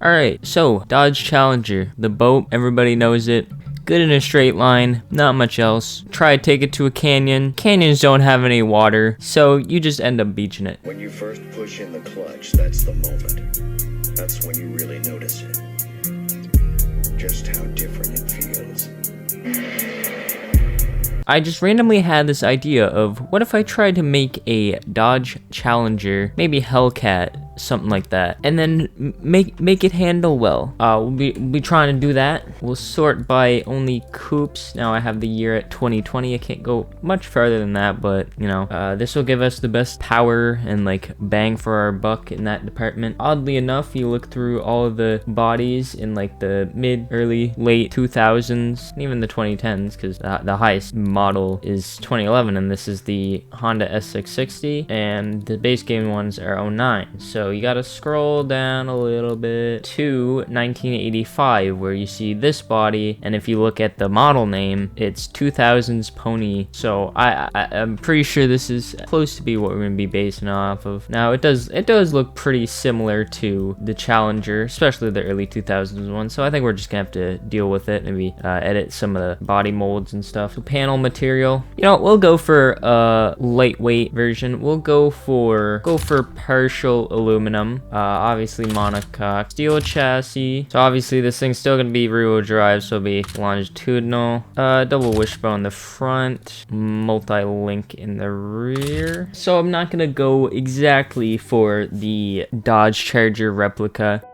Alright, so Dodge Challenger, the boat, everybody knows it. Good in a straight line, not much else. Try to take it to a canyon. Canyons don't have any water, so you just end up beaching it. When you first push in the clutch, that's the moment. That's when you really notice it. Just how different it feels. I just randomly had this idea of what if I tried to make a Dodge Challenger, maybe Hellcat, something like that, and then make it handle well. We'll be trying to do that. We'll sort by only coupes. Now I have the year at 2020. I can't go much further than that, but you know, this will give us the best power and like bang for our buck in that department. Oddly enough, you look through all of the bodies in like the mid, early, late 2000s, and even the 2010s, because the highest model is 2011, and this is the Honda S660, and the base game ones are 09. So you gotta scroll down a little bit to 1985, where you see this body, and if you look at the model name, it's 2000s Pony. So I'm pretty sure this is close to be what we're gonna be basing off of. Now it does look pretty similar to the Challenger, especially the early 2000s one. So I think we're just gonna have to deal with it, maybe edit some of the body molds and stuff. So panel material, you know, we'll go for a lightweight version. We'll go for partial aluminum. Obviously monocoque, steel chassis. So obviously this thing's still gonna be rear-wheel drive, so it'll be longitudinal. Double wishbone in the front, multi-link in the rear. So I'm not gonna go exactly for the Dodge Challenger replica.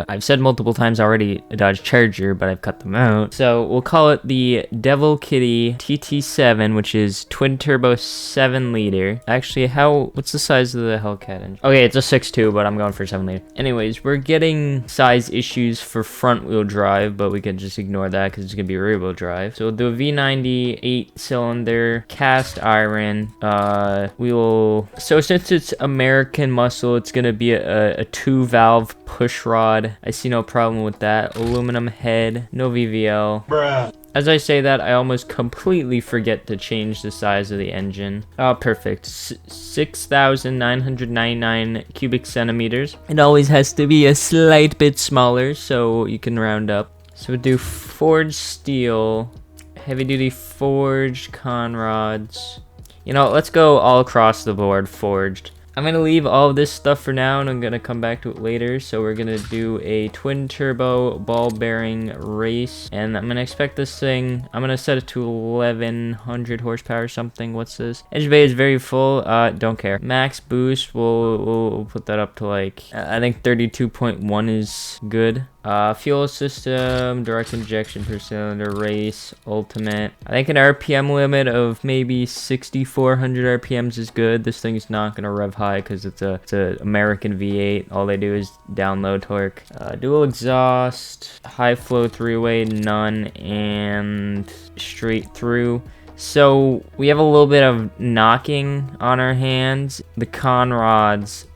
I've said multiple times already a Dodge Charger, but I've cut them out. So we'll call it the Devil Kitty TT7, which is twin turbo 7 liter. Actually, what's the size of the Hellcat engine? Okay, it's a 6.2, but I'm going for 7 liter. Anyways, we're getting size issues for front wheel drive, but we can just ignore that because it's gonna be rear wheel drive. So we'll do a V90 8-cylinder cast iron. So since it's American muscle, it's gonna be a 2-valve push rod. I see no problem with that. Aluminum head, no VVL. Bruh. As I say that, I almost completely forget to change the size of the engine. Oh, perfect. 6,999 cubic centimeters. It always has to be a slight bit smaller, so you can round up. So we'll do forged steel, heavy duty forged con rods. You know, let's go all across the board forged. I'm gonna leave all of this stuff for now, and I'm gonna come back to it later. So we're gonna do a twin turbo ball bearing race, and I'm gonna expect this thing, I'm gonna set it to 1100 horsepower or something. What's this? Engine bay is very full. Don't care. Max boost, we'll put that up to like, I think 32.1 is good. Fuel system, direct injection per cylinder, race, ultimate. I think an RPM limit of maybe 6,400 RPMs is good. This thing is not gonna rev high because it's a American V8. All they do is down low torque. Dual exhaust, high flow 3-way, none, and straight through. So we have a little bit of knocking on our hands. The con rods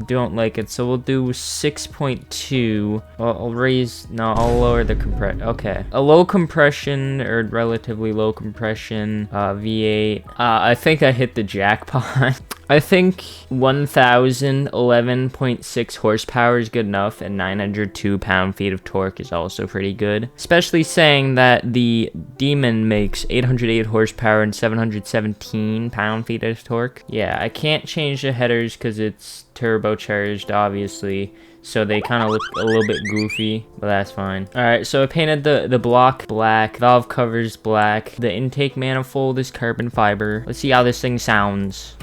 don't like it, so we'll do 6.2. I'll lower the compression. Okay, a low compression or relatively low compression V8. I think I hit the jackpot. I think 1,011.6 horsepower is good enough, and 902 pound-feet of torque is also pretty good. Especially saying that the Demon makes 808 horsepower and 717 pound-feet of torque. Yeah, I can't change the headers because it's turbocharged, obviously, so they kind of look a little bit goofy, but that's fine. All right, so I painted the block black, valve covers black, the intake manifold is carbon fiber. Let's see how this thing sounds.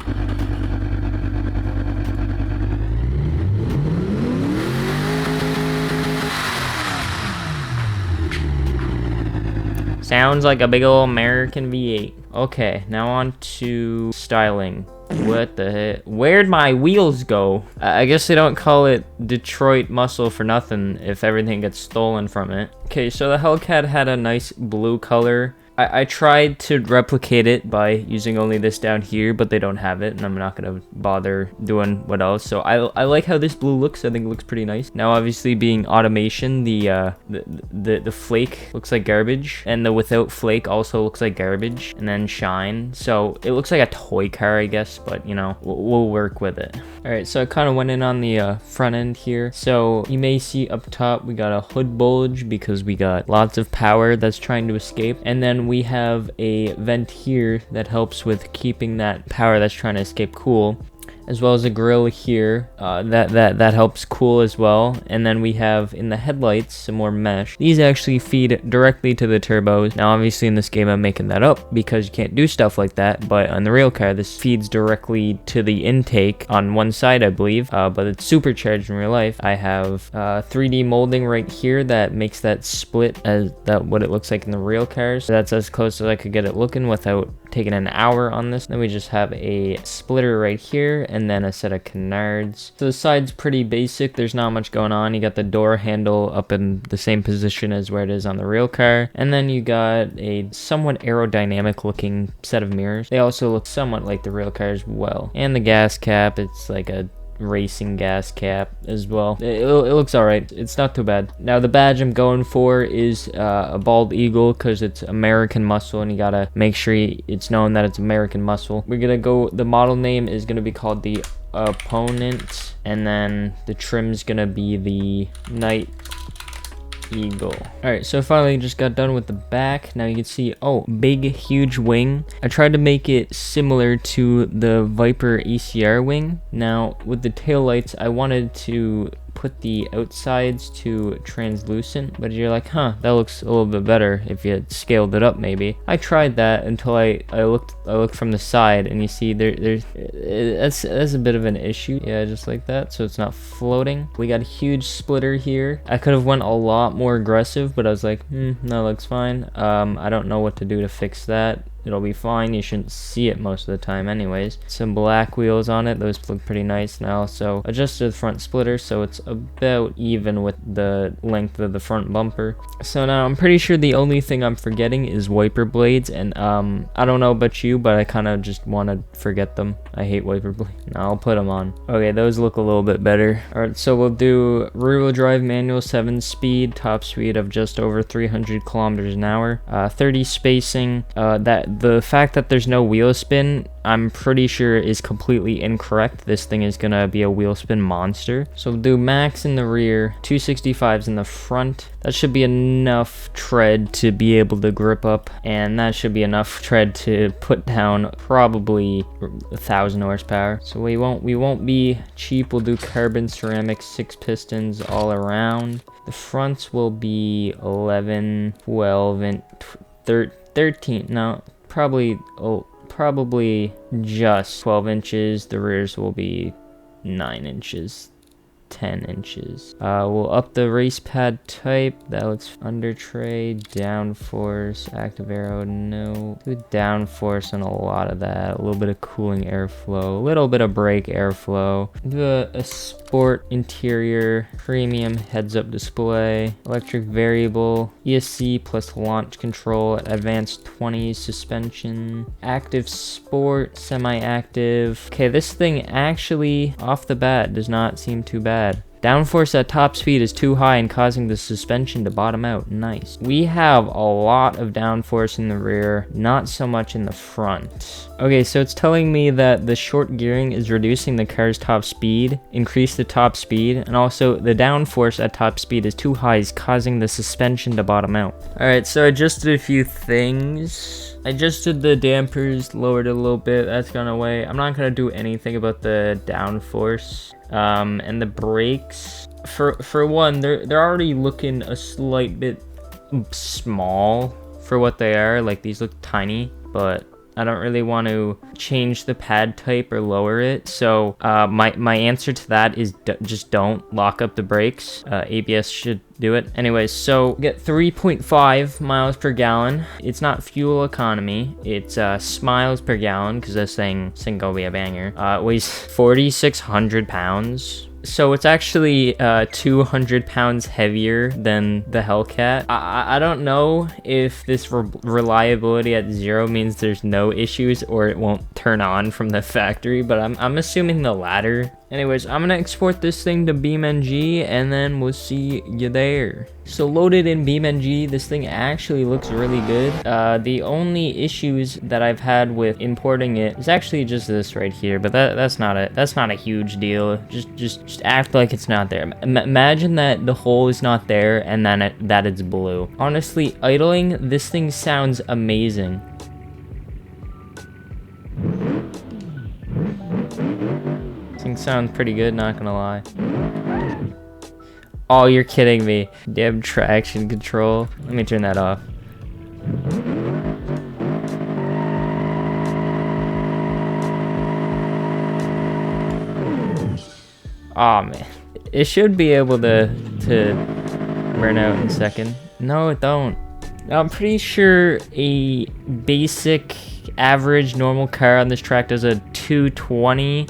Sounds like a big old American V8. Okay, now on to styling. What the heck? Where'd my wheels go? I guess they don't call it Detroit muscle for nothing if everything gets stolen from it. Okay, so the Hellcat had a nice blue color I tried to replicate it by using only this down here, but they don't have it, and I'm not gonna bother doing what else. So I like how this blue looks. I think it looks pretty nice. Now, obviously, being automation, the flake looks like garbage, and the without flake also looks like garbage, and then shine. So it looks like a toy car, I guess, but you know, we'll work with it. All right, so I kind of went in on the front end here. So you may see up top we got a hood bulge because we got lots of power that's trying to escape, and then we have a vent here that helps with keeping that power that's trying to escape cool, as well as a grill here that helps cool as well. And then we have in the headlights some more mesh. These actually feed directly to the turbos. Now obviously in this game I'm making that up because you can't do stuff like that, but on the real car this feeds directly to the intake on one side, I believe, but it's supercharged in real life. I have 3D molding right here that makes that split as what it looks like in the real cars. So that's as close as I could get it looking without taking an hour on this. Then we just have a splitter right here, and then a set of canards. So the side's pretty basic. There's not much going on. You got the door handle up in the same position as where it is on the real car, and then you got a somewhat aerodynamic looking set of mirrors. They also look somewhat like the real car as well. And the gas cap, it's like a racing gas cap as well. It looks all right. It's not too bad. Now the badge I'm going for is a bald eagle because it's American muscle, and you gotta make sure it's known that it's American muscle. We're gonna go, the model name is gonna be called the Opponent, and then the trim's gonna be the Night Eagle. All right, so finally just got done with the back. Now you can see, oh, big huge wing. I tried to make it similar to the Viper ECR wing. Now with the tail lights I wanted to put the outsides to translucent, but you're like, huh, that looks a little bit better if you had scaled it up maybe. I tried that until I looked from the side, and you see that's a bit of an issue. Yeah, just like that, so it's not floating. We got a huge splitter here. I could have went a lot more aggressive, but I was like, that looks fine. I don't know what to do to fix that. It'll be fine. You shouldn't see it most of the time anyways. Some black wheels on it. Those look pretty nice now. So adjusted the front splitter so it's about even with the length of the front bumper. So now I'm pretty sure the only thing I'm forgetting is wiper blades, and I don't know about you, but I kind of just want to forget them. I hate wiper blades. No, I'll put them on. Okay, those look a little bit better. Alright, so we'll do rear-wheel drive manual 7-speed, top speed of just over 300 kilometers an hour, 30 spacing. The fact that there's no wheel spin, I'm pretty sure is completely incorrect. This thing is gonna be a wheel spin monster. So we'll do max in the rear, 265s in the front. That should be enough tread to be able to grip up, and that should be enough tread to put down probably 1,000 horsepower. So we won't be cheap. We'll do carbon ceramic 6 pistons all around. The fronts will be 11, 12, and 13. No, probably just 12 inches. The rears will be 9 inches, 10 inches. We'll up the race pad type. That looks under tray, downforce, active aero, no. Do downforce on a lot of that. A little bit of cooling airflow, a little bit of brake airflow. Do a sport interior, premium heads-up display, electric variable, ESC plus launch control, advanced 20s suspension, active sport, semi-active. Okay, this thing actually off the bat does not seem too bad. Downforce at top speed is too high and causing the suspension to bottom out. Nice. We have a lot of downforce in the rear, not so much in the front. Okay, so it's telling me that the short gearing is reducing the car's top speed, increase the top speed, and also the downforce at top speed is too high, is causing the suspension to bottom out. Alright, so I adjusted a few things. I adjusted the dampers, lowered it a little bit, that's gone away. I'm not gonna do anything about the downforce. And the brakes, for one, they're already looking a slight bit small for what they are. Like, these look tiny, but I don't really want to change the pad type or lower it. So my answer to that is just don't lock up the brakes. ABS should do it. Anyways, so get 3.5 miles per gallon. It's not fuel economy. It's miles per gallon because this thing gonna be a banger. It weighs 4,600 pounds. So it's actually 200 pounds heavier than the Hellcat. I don't know if this reliability at 0 means there's no issues or it won't turn on from the factory, but I'm assuming the latter. Anyways, I'm gonna export this thing to BeamNG and then we'll see you there. So loaded in BeamNG, this thing actually looks really good. The only issues that I've had with importing it is actually just this right here, but that's not a huge deal. Just act like it's not there. Imagine that the hole is not there and then that it's blue. Honestly, idling, this thing sounds amazing. Thing sounds pretty good, not gonna lie. Oh, you're kidding me. Damn traction control. Let me turn that off. Oh man. It should be able to burn out in a second. No, it don't. Now, I'm pretty sure a basic average normal car on this track does a 220.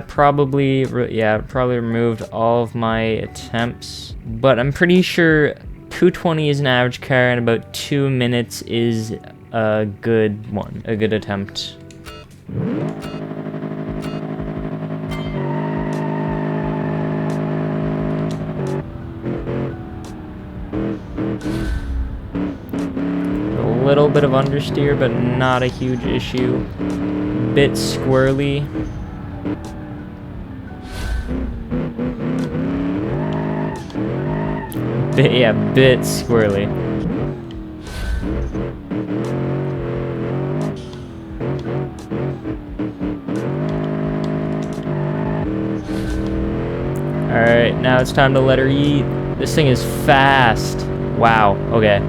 Probably removed all of my attempts, but I'm pretty sure 220 is an average car and about 2 minutes is a good one, a good attempt. A little bit of understeer, but not a huge issue. Bit squirrely. Bit squirrely. Alright, now it's time to let her eat. This thing is fast. Wow, okay.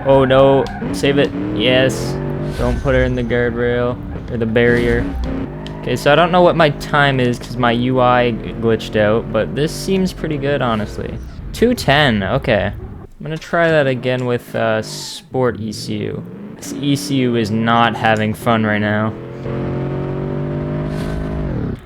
Oh no, save it. Yes. Don't put her in the guardrail or the barrier. Okay, so I don't know what my time is because my UI glitched out, but this seems pretty good, honestly. 210, okay. I'm gonna try that again with Sport ECU. This ECU is not having fun right now.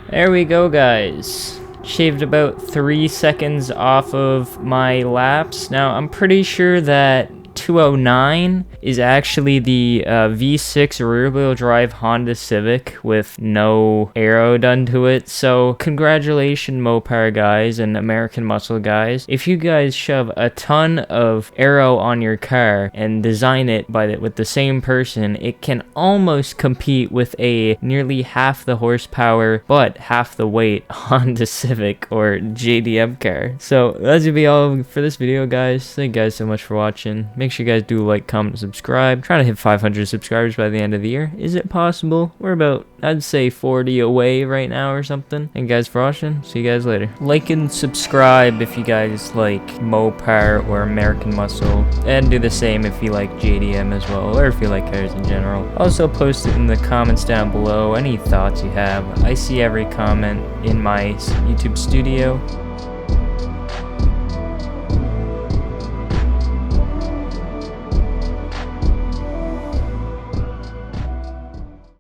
There we go, guys. Shaved about 3 seconds off of my laps. Now, I'm pretty sure that 209 is actually the V6 rear-wheel drive Honda Civic with no aero done to it. So congratulations, Mopar guys and American Muscle guys. If you guys shove a ton of aero on your car and design it with the same person, it can almost compete with a nearly half the horsepower but half the weight Honda Civic or JDM car. So that's gonna be all for this video, guys. Thank you guys so much for watching. Make sure you guys do like, comment, and subscribe. Trying to hit 500 subscribers by the end of the year. Is it possible? We're about, I'd say, 40 away right now or something. Thank you guys for watching. See you guys later. Like and subscribe if you guys like Mopar or American Muscle, and do the same if you like JDM as well, or if you like cars in general. Also post it in the comments down below, any thoughts you have. I see every comment in my YouTube studio.